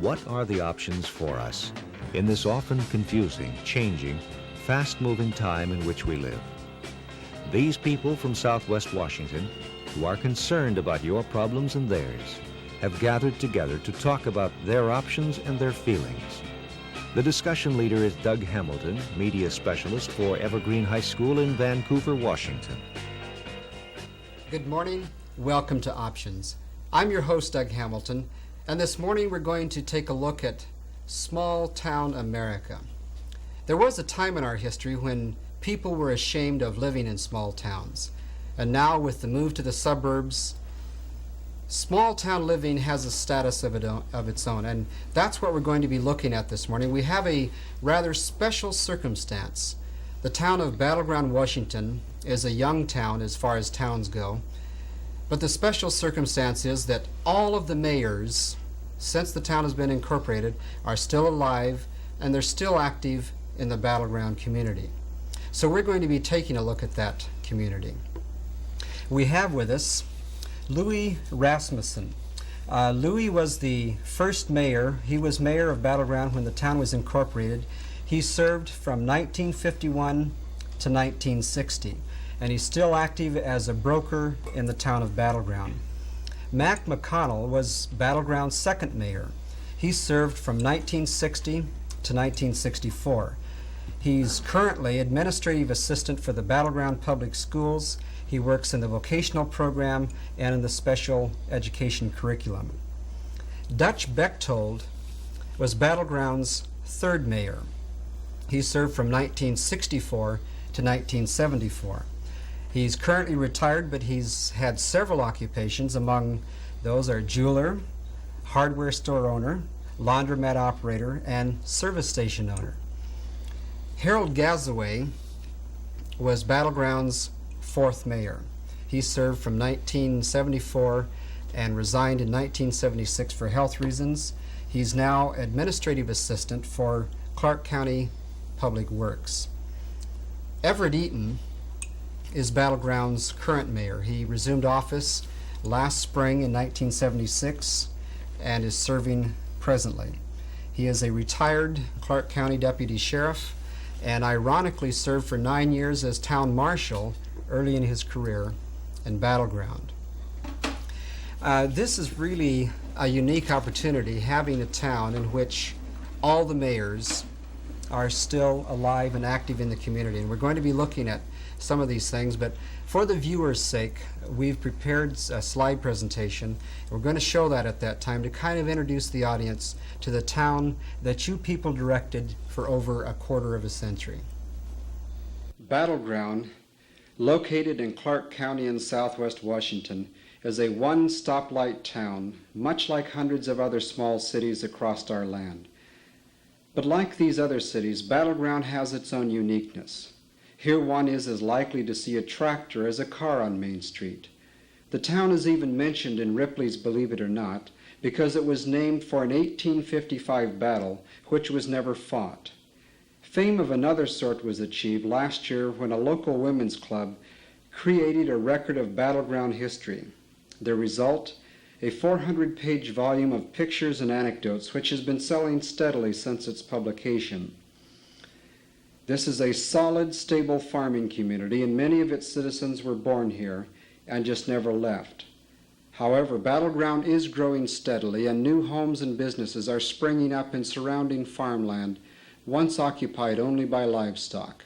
What are the options for us in this often confusing, changing, fast-moving time in which we live? These people from Southwest Washington, who are concerned about your problems and theirs, have gathered together to talk about their options and their feelings. The discussion leader is Doug Hamilton, media specialist for Evergreen High School in Vancouver, Washington. Good morning. Welcome to Options. I'm your host, Doug Hamilton, and this morning we're going to take a look at small town America. There was a time in our history when people were ashamed of living in small towns, and now with the move to the suburbs, small town living has a status of its own, and that's what we're going to be looking at this morning. We have a rather special circumstance. The town of Battleground, Washington is a young town as far as towns go, but the special circumstance is that all of the mayors, since the town has been incorporated, are still alive and they're still active in the Battleground community. So we're going to be taking a look at that community. We have with us Louis Rasmussen. Louis was the first mayor. He was mayor of Battleground when the town was incorporated. He served from 1951 to 1960, and he's still active as a broker in the town of Battleground. Mac McConnell was Battleground's second mayor. He served from 1960 to 1964. He's currently administrative assistant for the Battleground Public Schools. He works in the vocational program and in the special education curriculum. Dutch Bechtold was Battleground's third mayor. He served from 1964 to 1974. He's currently retired, but he's had several occupations. Among those are jeweler, hardware store owner, laundromat operator, and service station owner. Harold Gazaway was Battleground's fourth mayor. He served from 1974 and resigned in 1976 for health reasons. He's now administrative assistant for Clark County Public Works. Everett Eaton is Battleground's current mayor. He resumed office last spring in 1976 and is serving presently. He is a retired Clark County deputy sheriff and ironically served for 9 years as town marshal early in his career in Battleground. This is really a unique opportunity, having a town in which all the mayors are still alive and active in the community. And we're going to be looking at some of these things, but for the viewers' sake, we've prepared a slide presentation. We're going to show that at that time to kind of introduce the audience to the town that you people directed for over a quarter of a century. Battleground, located in Clark County in southwest Washington, is a one-stoplight town, much like hundreds of other small cities across our land. But like these other cities, Battleground has its own uniqueness. Here one is as likely to see a tractor as a car on Main Street. The town is even mentioned in Ripley's Believe It or Not because it was named for an 1855 battle which was never fought. Fame of another sort was achieved last year when a local women's club created a record of Battleground history. The result, a 400-page volume of pictures and anecdotes which has been selling steadily since its publication. This is a solid, stable farming community, and many of its citizens were born here and just never left. However, Battleground is growing steadily, and new homes and businesses are springing up in surrounding farmland once occupied only by livestock.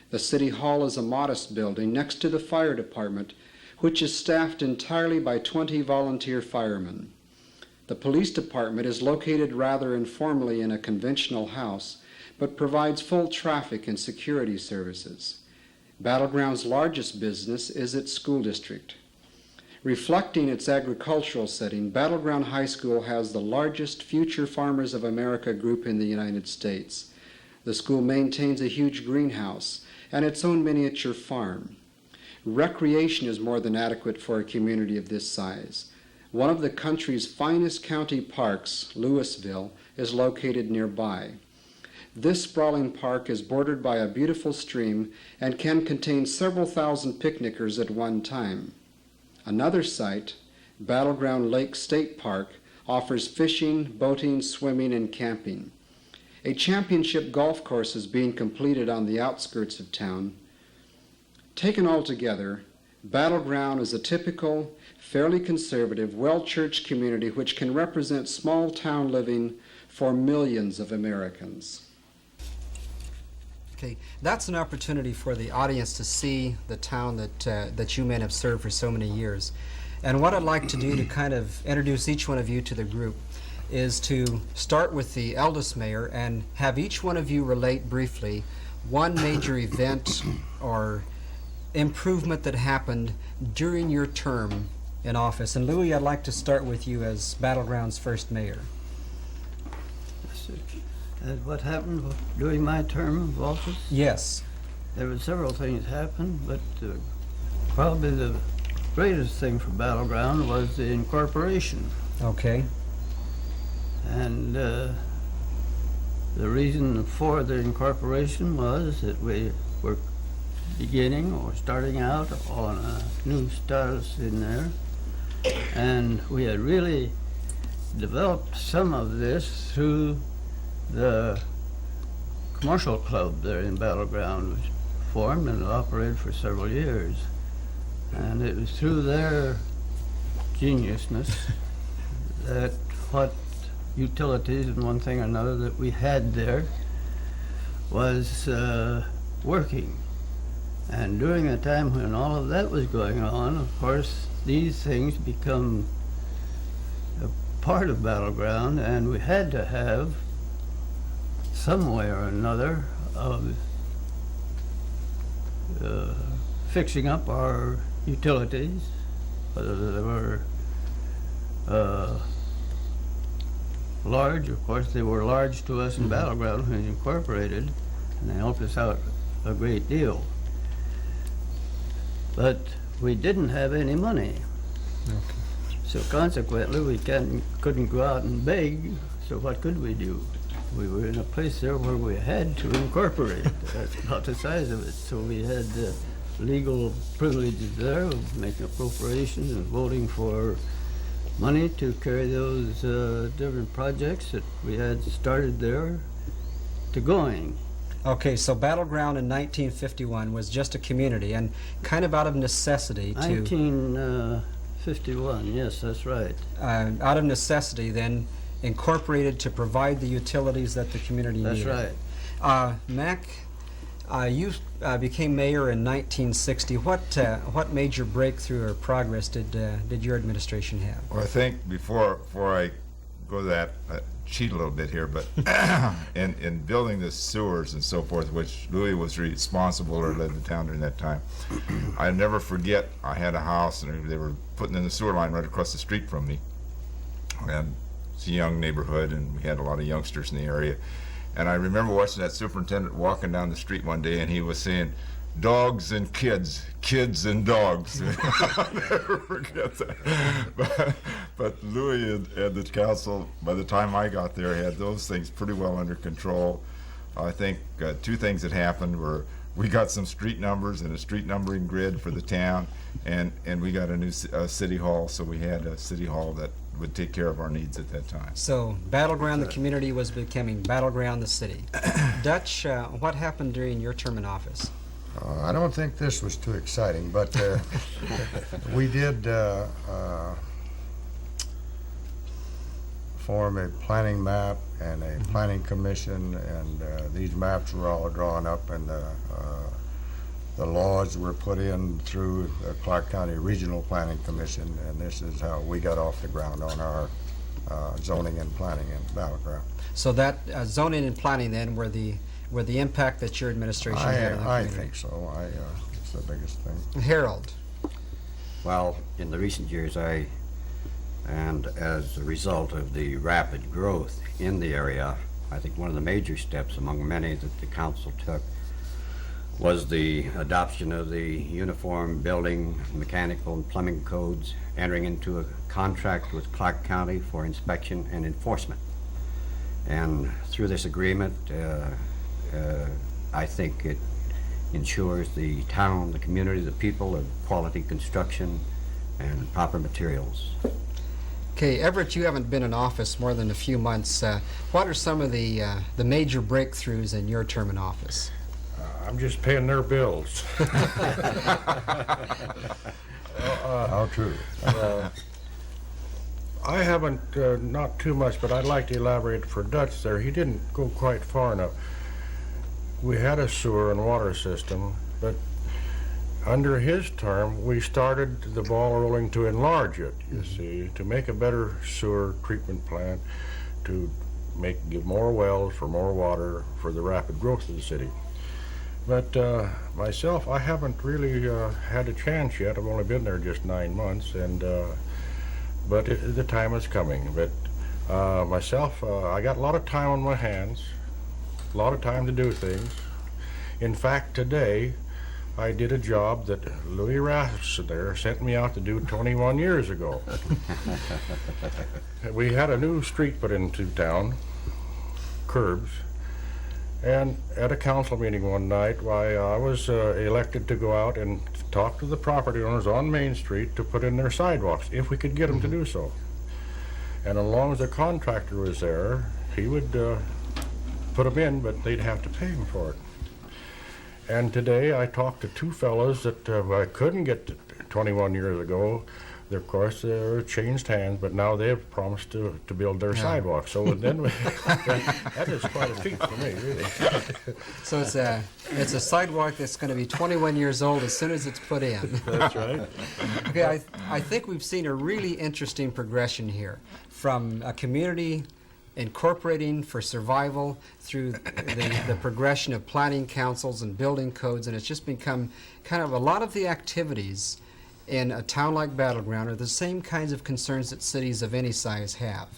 The City Hall is a modest building next to the fire department, which is staffed entirely by 20 volunteer firemen. The police department is located rather informally in a conventional house, but provides full traffic and security services. Battleground's largest business is its school district. Reflecting its agricultural setting, Battleground High School has the largest Future Farmers of America group in the United States. The school maintains a huge greenhouse and its own miniature farm. Recreation is more than adequate for a community of this size. One of the country's finest county parks, Lewisville, is located nearby. This sprawling park is bordered by a beautiful stream and can contain several thousand picnickers at one time. Another site, Battleground Lake State Park, offers fishing, boating, swimming, and camping. A championship golf course is being completed on the outskirts of town. Taken all together, Battleground is a typical, fairly conservative, well-churched community which can represent small town living for millions of Americans. Okay, that's an opportunity for the audience to see the town that you men have served for so many years. And what I'd like to do to kind of introduce each one of you to the group is to start with the eldest mayor and have each one of you relate briefly one major event or improvement that happened during your term in office. And Louis, I'd like to start with you as Battleground's first mayor. What happened during my term of office? Yes. There were several things happened, but probably the greatest thing for Battleground was the incorporation. Okay. And the reason for the incorporation was that we were beginning or starting out on a new status in there. And we had really developed some of this through the commercial club there in Battleground, was formed and operated for several years. And it was through their geniusness that what utilities and one thing or another that we had there was working. And during a time when all of that was going on, of course, these things become a part of Battleground, and we had to have some way or another of fixing up our utilities, whether they were large. Of course, they were large to us in Battleground when incorporated, and they helped us out a great deal. But we didn't have any money. Okay. So consequently, we couldn't go out and beg, so what could we do? We were in a place there where we had to incorporate. That's about the size of it. So we had legal privileges there of making appropriations and voting for money to carry those different projects that we had started there to going. Okay, so Battleground in 1951 was just a community and kind of out of necessity to... 1951, yes, that's right. Out of necessity then incorporated to provide the utilities that the community needed. That's right. Mac, you became mayor in 1960. What major breakthrough or progress did your administration have? Well, I think before I go to that, cheat a little bit here, but in building the sewers and so forth, which Louis was responsible or led the town during that time, I never forget, I had a house and they were putting in the sewer line right across the street from me. And it's a young neighborhood and we had a lot of youngsters in the area. And I remember watching that superintendent walking down the street one day and he was saying, "Dogs and kids, kids and dogs." I'll never forget that. But Louis and the council, by the time I got there, had those things pretty well under control. I think two things that happened were we got some street numbers and a street numbering grid for the town, and we got a new city hall, so we had a city hall that would take care of our needs at that time. So Battleground, the community, was becoming Battleground, the city. Dutch, what happened during your term in office? I don't think this was too exciting, but we did form a planning map and a planning commission, and these maps were all drawn up, and the laws were put in through the Clark County Regional Planning Commission, and this is how we got off the ground on our zoning and planning in Battleground. So that zoning and planning then were the impact that your administration had on the community? I think so. It's the biggest thing. Harold. Well, in the recent years, and as a result of the rapid growth in the area, I think one of the major steps among many that the council took was the adoption of the uniform building, mechanical, and plumbing codes, entering into a contract with Clark County for inspection and enforcement. And through this agreement, I think it ensures the town, the community, the people of quality construction and proper materials. Okay, Everett, you haven't been in office more than a few months. What are some of the major breakthroughs in your term in office? I'm just paying their bills. How true. I haven't, not too much, but I'd like to elaborate for Dutch there. He didn't go quite far enough. We had a sewer and water system, but under his term, we started the ball rolling to enlarge it, you see, to make a better sewer treatment plant, to give more wells for more water for the rapid growth of the city. But myself, I haven't really had a chance yet. I've only been there just 9 months, and but the time is coming. But myself, I got a lot of time on my hands, a lot of time to do things. In fact, today, I did a job that Louis Rasmussen there sent me out to do 21 years ago. We had a new street put into town, curbs, and at a council meeting one night, why I was elected to go out and talk to the property owners on Main Street to put in their sidewalks, if we could get them to do so. And as long as the contractor was there, he would put them in, but they'd have to pay him for it. And today I talked to two fellows that I couldn't get to 21 years ago. Of course, they're changed hands, but now they've promised to build their sidewalk. So then that is quite a feat for me, really. So it's a sidewalk that's going to be 21 years old as soon as it's put in. That's right. Okay, I think we've seen a really interesting progression here from a community incorporating for survival through the progression of planning councils and building codes, and it's just become kind of a lot of the activities in a town like Battleground are the same kinds of concerns that cities of any size have.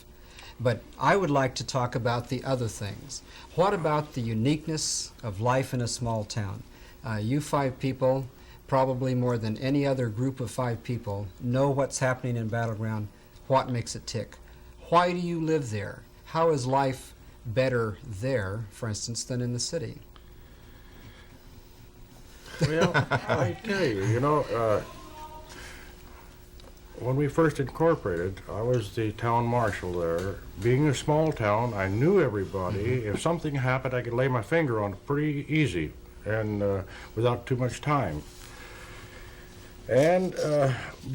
But I would like to talk about the other things. What about the uniqueness of life in a small town? You 5 people, probably more than any other group of 5 people, know what's happening in Battleground, what makes it tick. Why do you live there? How is life better there, for instance, than in the city? Well, I tell you, when we first incorporated, I was the town marshal there. Being a small town, I knew everybody. If something happened, I could lay my finger on it pretty easy and without too much time. And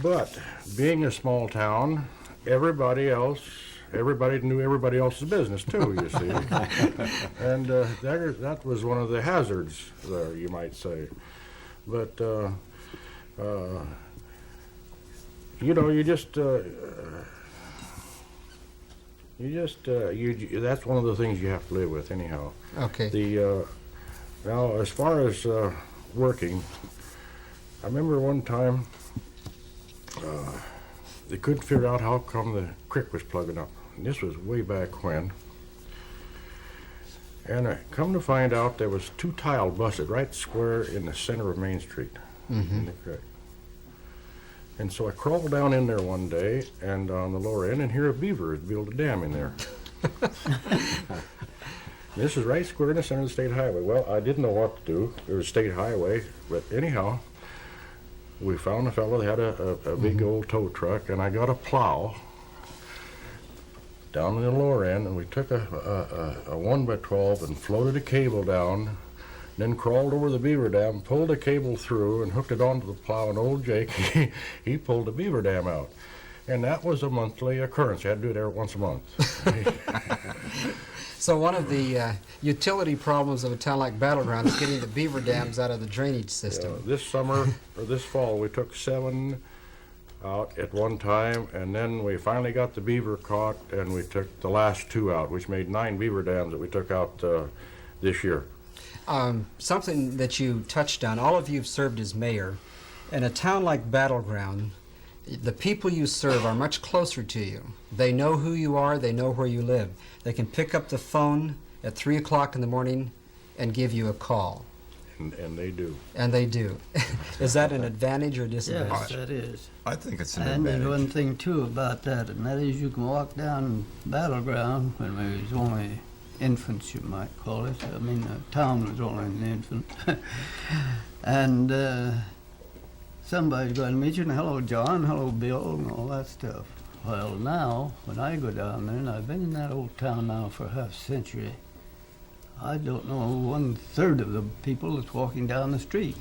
but being a small town, everybody knew everybody else's business too, you see. And that was one of the hazards there, you might say. But that's one of the things you have to live with anyhow. Okay. Now, as far as working, I remember one time they couldn't figure out how come the creek was plugging up. And this was way back when. And I come to find out there was 2 tile busted right square in the center of Main Street in the creek. And so I crawled down in there one day and on the lower end, and here a beaver had built a dam in there. This is right square in the center of the state highway. Well, I didn't know what to do. It was a state highway, but anyhow, we found a fellow that had a big old tow truck, and I got a plow down in the lower end, and we took a 1x12 and floated a cable down, then crawled over the beaver dam, pulled the cable through, and hooked it onto the plow, and old Jake, he pulled the beaver dam out. And that was a monthly occurrence. You had to do it every once a month. So one of the utility problems of a town like Battleground is getting the beaver dams out of the drainage system. This summer, or this fall, we took 7 out at one time, and then we finally got the beaver caught, and we took the last 2 out, which made 9 beaver dams that we took out this year. Something that you touched on, all of you have served as mayor. In a town like Battleground, the people you serve are much closer to you. They know who you are, they know where you live. They can pick up the phone at 3 o'clock in the morning and give you a call. And they do. And they do. Is that an advantage or disadvantage? Yes, that is. I think it's an And there's advantage. one thing too about that, and that is you can walk down Battleground when we was only infants, you might call it. I mean, the town was only an infant. And somebody's going to meet you, and hello, John, hello, Bill, and all that stuff. Well, now, when I go down there, and I've been in that old town now for half a century, I don't know 1/3 of the people that's walking down the street.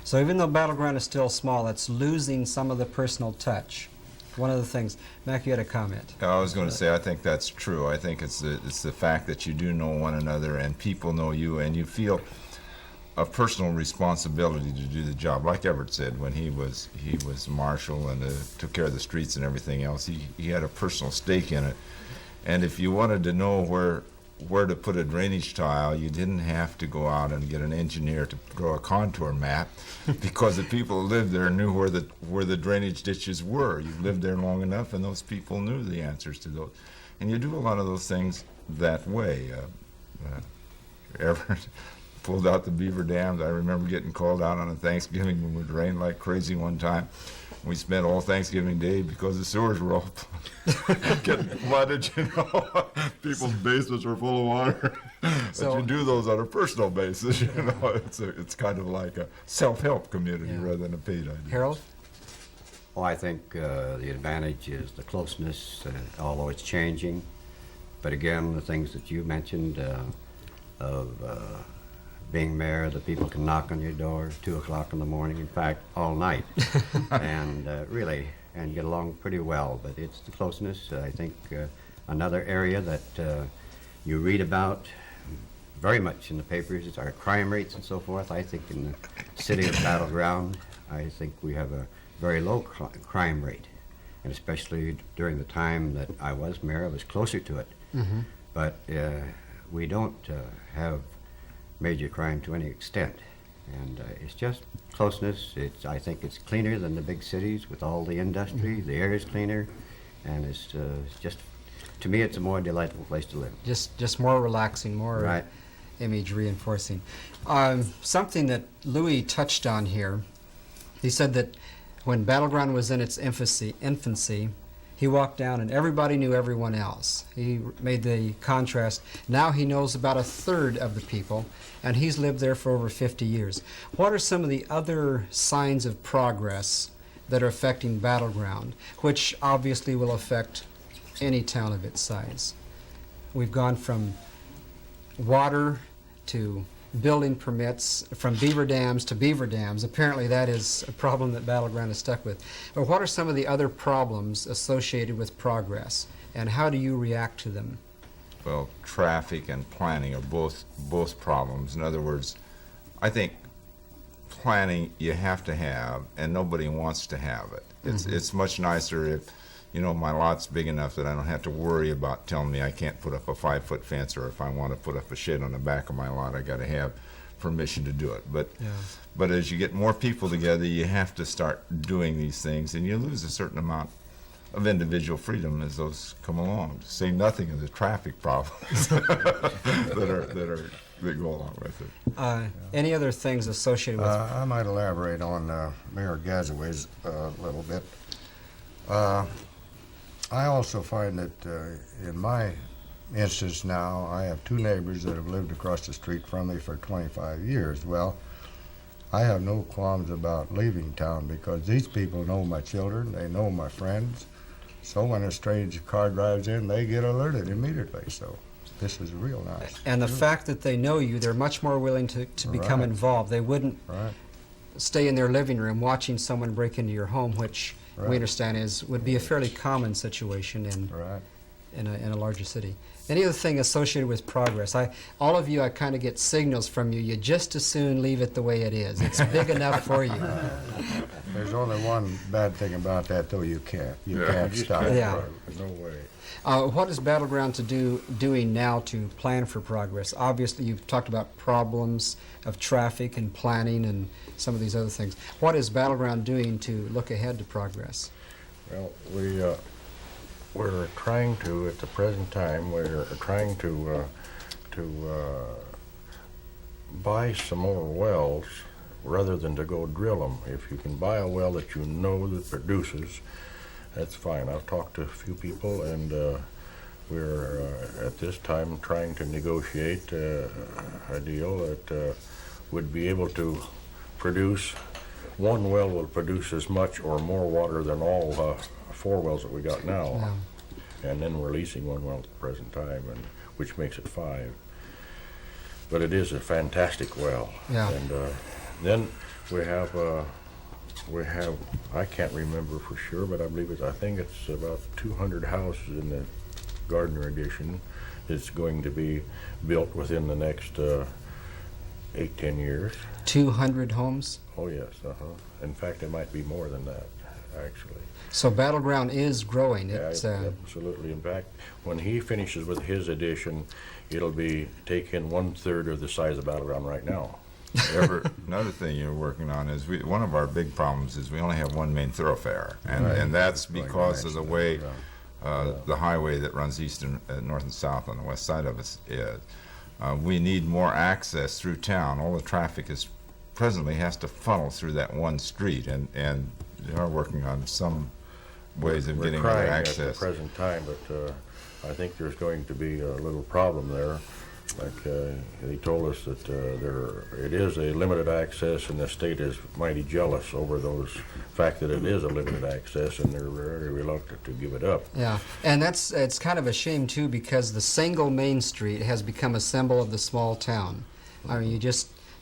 So even though Battleground is still small, it's losing some of the personal touch. One of the things, Mac, you had a comment. I was going to say, I think that's true. I think it's the fact that you do know one another and people know you, and you feel a personal responsibility to do the job. Like Everett said, when he was marshal and took care of the streets and everything else, he had a personal stake in it. And if you wanted to know where to put a drainage tile, you didn't have to go out and get an engineer to draw a contour map, because the people who lived there knew where the drainage ditches were. You lived there long enough, and those people knew the answers to those. And you do a lot of those things that way. Everett pulled out the beaver dams. I remember getting called out on a Thanksgiving when it rained like crazy one time. We spent all Thanksgiving Day because the sewers were all getting flooded, you know. People's basements were full of water. So- but you do those on a personal basis, you know. It's kind of like a self-help community Yeah. rather than a paid idea. Harold? Well, I think the advantage is the closeness, although it's changing. But again, the things that you mentioned of being mayor, the people can knock on your door 2 o'clock in the morning, in fact, all night, and really, and get along pretty well. But it's the closeness. I think another area that you read about very much in the papers is our crime rates and so forth. I think in the city of Battleground, I think we have a very low crime rate, and especially during the time that I was mayor, I was closer to it. Mm-hmm. But we don't have major crime to any extent, and it's just closeness. I think it's cleaner than the big cities with all the industry. The air is cleaner, and it's just, to me, it's a more delightful place to live. Just more relaxing, more Right. image reinforcing. Something that Louis touched on here, he said that when Battleground was in its infancy, he walked down and everybody knew everyone else. He made the contrast. Now he knows about 1/3 of the people, and he's lived there for over 50 years. What are some of the other signs of progress that are affecting Battleground, which obviously will affect any town of its size? We've gone from water to building permits, from beaver dams to beaver dams. Apparently that is a problem that Battleground is stuck with. But what are some of the other problems associated with progress, and how do you react to them? Well, traffic and planning are both problems. In other words, I think planning you have to have, and nobody wants to have it. It's much nicer if, you know, my lot's big enough that I don't have to worry about telling me I can't put up a 5-foot fence, or if I want to put up a shed on the back of my lot, I got to have permission to do it. But as you get more people together, you have to start doing these things, and you lose a certain amount of individual freedom as those come along. To say nothing of the traffic problems that go along with it. Any other things associated with I might elaborate on Mayor Gazaway's a little bit. I also find that in my instance now, I have 2 neighbors that have lived across the street from me for 25 years. Well, I have no qualms about leaving town because these people know my children, they know my friends. So when a strange car drives in, they get alerted immediately. So this is real nice. And the fact that they know you, they're much more willing to become Right. involved. They wouldn't Right. stay in their living room watching someone break into your home, which we Right. understand would be a fairly common situation Right. in a larger city. Any other thing associated with progress? All of you, I kind of get signals from you. You just as soon leave it the way it is. It's big enough for you. There's only one bad thing about that, though. You can't stop it. Yeah. There's no way. What is Battleground doing now to plan for progress? Obviously, you've talked about problems of traffic and planning and some of these other things. What is Battleground doing to look ahead to progress? Well, we're trying to, at the present time, we're trying to buy some more wells rather than to go drill them. If you can buy a well that you know that produces, that's fine. I've talked to a few people, and we're at this time trying to negotiate a deal that would be able to produce one well will produce as much or more water than all 4 wells that we got now. Yeah. And then we're leasing 1 well at the present time, and which makes it 5. But it is a fantastic well. Yeah. And then we have, I can't remember for sure, but I think it's about 200 houses in the Gardner edition. It's going to be built within the next 8-10 years. 200 homes. Oh yes, In fact, it might be more than that, actually. So Battleground is growing. Yeah, It's absolutely. In fact, when he finishes with his edition, it'll be taking 1/3 of the size of Battleground right now. Another thing you're working on is one of our big problems is we only have one main thoroughfare, and that's because of the way the highway that runs east and north and south on the west side of us is. We need more access through town. All the traffic presently has to funnel through that one street, and they are working on some ways of getting other access. At the present time, but I think there's going to be a little problem there. Like they told us that it is a limited access, and the state is mighty jealous over those fact that it is a limited access, and they're very reluctant to give it up. Yeah, and it's kind of a shame too, because the single main street has become a symbol of the small town. I mean,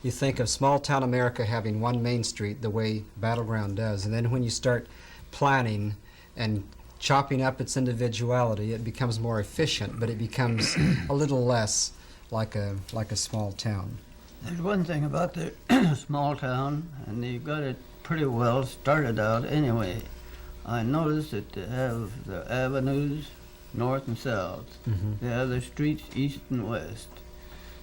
you think of small town America having one main street the way Battleground does, and then when you start planning and chopping up its individuality, it becomes more efficient, but it becomes a little less like a small town. There's one thing about the small town, and they've got it pretty well started out anyway. I noticed that they have the avenues north and south. They have the streets east and west.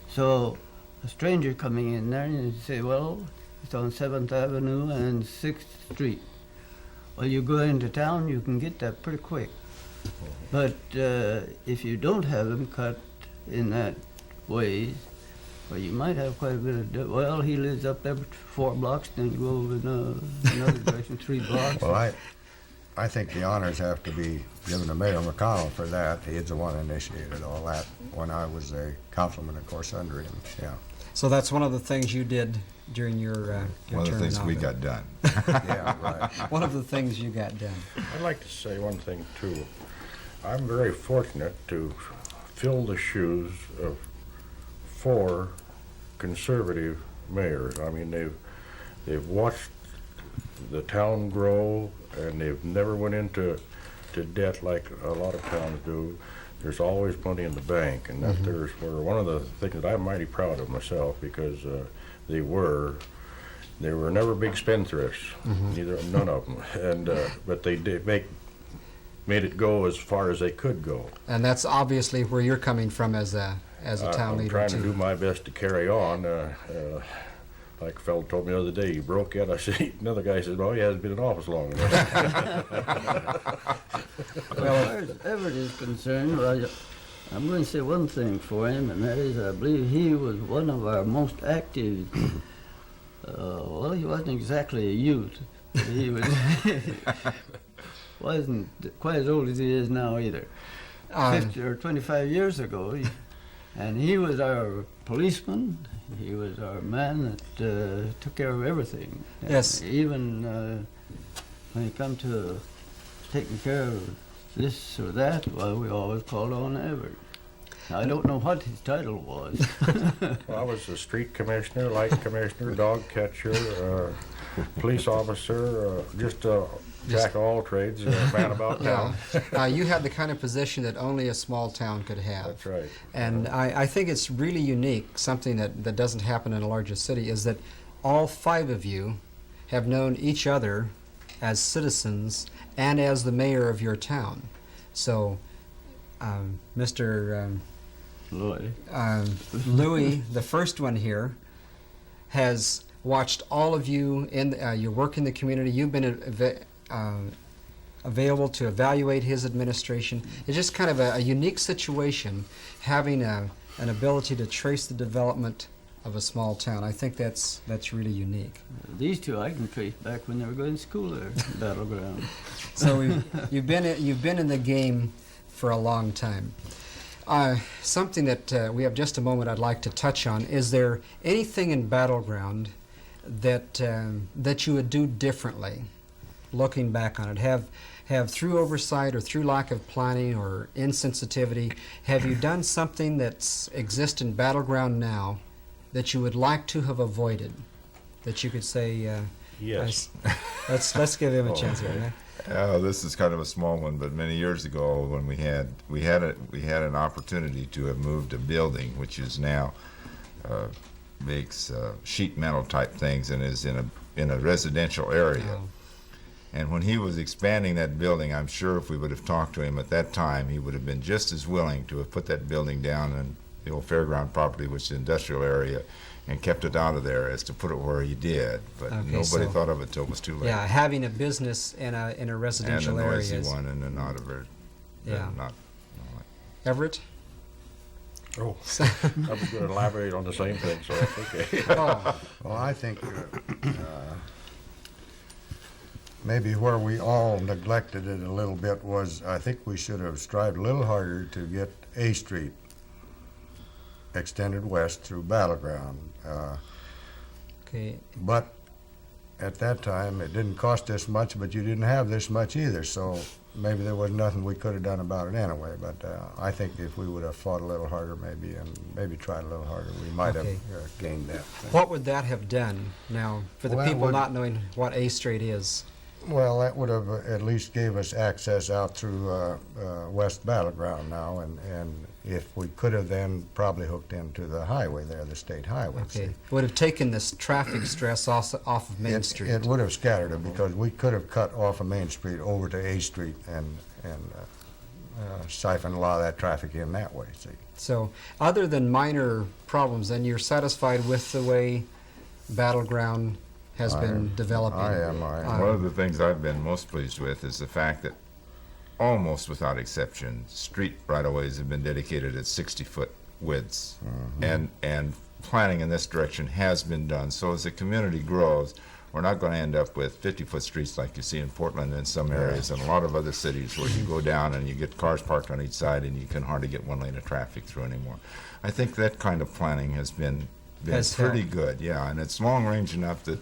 So a stranger coming in there, and you say, well, it's on 7th Avenue and 6th Street. Well, you go into town, you can get that pretty quick. But if you don't have them cut in that way, well, you might have quite a bit of, well, he lives up there 4 blocks, then you go over in another direction, 3 blocks. Well, I think the honors have to be given to Mayor McConnell for that. He's the one that initiated all that when I was a councilman, of course, under him. Yeah. So that's one of the things you did during your term One of the things in we office. got done. Yeah, right. One of the things you got done. I'd like to say one thing too. I'm very fortunate to fill the shoes of 4 conservative mayors. I mean, they've watched the town grow, and they've never went into debt like a lot of towns do. There's always money in the bank, and that there's one of the things that I'm mighty proud of myself, because they were never big spendthrifts, none of them, and but they did made it go as far as they could go. And that's obviously where you're coming from as a town I'm leader trying too. to do my best to carry on. Like a fellow told me the other day, he broke yet. I said, another guy said, well, he hasn't been in office long enough. Well, as far as Everett is concerned, well, I'm going to say one thing for him, and that is I believe he was one of our most active, well, he wasn't exactly a youth, but he wasn't quite as old as he is now either. 50 or 25 years ago, and he was our policeman. He was our man that took care of everything. Yes. Even when it come to taking care of this or that, well, we always called on Everett. I don't know what his title was. Well, I was a street commissioner, light commissioner, dog catcher, police officer, just jack of all trades, man about town. You had the kind of position that only a small town could have. That's right. And I think it's really unique, something that doesn't happen in a larger city, is that all 5 of you have known each other as citizens and as the mayor of your town. So, Mr. Lloyd. Louis, the first one here, has watched all of you in your work in the community. You've been available to evaluate his administration. It's just kind of a unique situation, having an ability to trace the development of a small town. I think that's really unique. These 2 I can trace back when they were going to school there, Battleground. So you've been in the game for a long time. Something that we have just a moment I'd like to touch on. Is there anything in Battleground that you would do differently, looking back on it? Have through oversight or through lack of planning or insensitivity, have you done something that's exists in Battleground now that you would like to have avoided? That you could say, Yes. let's give him a chance here. Yeah? This is kind of a small one, but many years ago, when we had an opportunity to have moved a building, which is now makes sheet metal type things and is in a residential area. Oh. And when he was expanding that building, I'm sure if we would have talked to him at that time, he would have been just as willing to have put that building down in the old fairground property, which is the industrial area, and kept it out of there, as to put it where he did. But Okay, nobody so- thought of it till it was too late. Yeah, having a business in a And a residential area. noisy is- one, and a not a very, Yeah. not. Everett? Oh, I was going to elaborate on the same thing, so that's okay. Oh, Well, I think maybe where we all neglected it a little bit was, I think we should have strived a little harder to get A Street extended west through Battleground. okay. But at that time, it didn't cost this much, but you didn't have this much either, so maybe there was nothing we could have done about it anyway. But I think if we would have fought a little harder maybe tried a little harder, we might Okay. have gained that. What would that have done now for the Well, that people would- not knowing what A Street is? Well, that would have at least gave us access out through West Battleground now, and if we could have then probably hooked into the highway there, the state highway. Okay. see. Would have taken this traffic stress off of Main Street. It would have scattered it, because we could have cut off of Main Street over to A Street and siphoned a lot of that traffic in that way, see. So, other than minor problems, then you're satisfied with the way Battleground has been developing? I am. One of the things I've been most pleased with is the fact that almost without exception, street right-of-ways have been dedicated at 60-foot widths. And planning in this direction has been done. So as the community grows, we're not going to end up with 50-foot streets like you see in Portland and some areas and a lot of other cities where you go down and you get cars parked on each side and you can hardly get one lane of traffic through anymore. I think that kind of planning has been pretty good, yeah, and it's long range enough that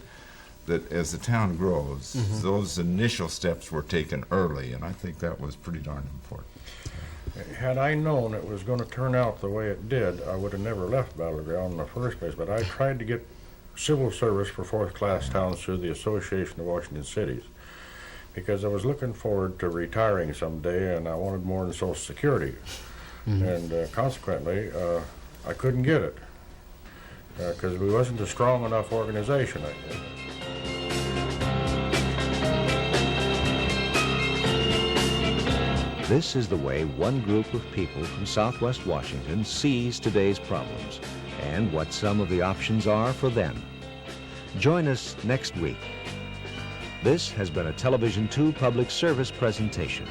as the town grows, those initial steps were taken early, and I think that was pretty darn important. Had I known it was going to turn out the way it did, I would have never left Battleground in the first place, but I tried to get civil service for fourth-class towns through the Association of Washington Cities, because I was looking forward to retiring someday, and I wanted more than Social Security. And consequently, I couldn't get it, because we wasn't a strong enough organization, I think. This is the way one group of people from Southwest Washington sees today's problems and what some of the options are for them. Join us next week. This has been a Television 2 public service presentation.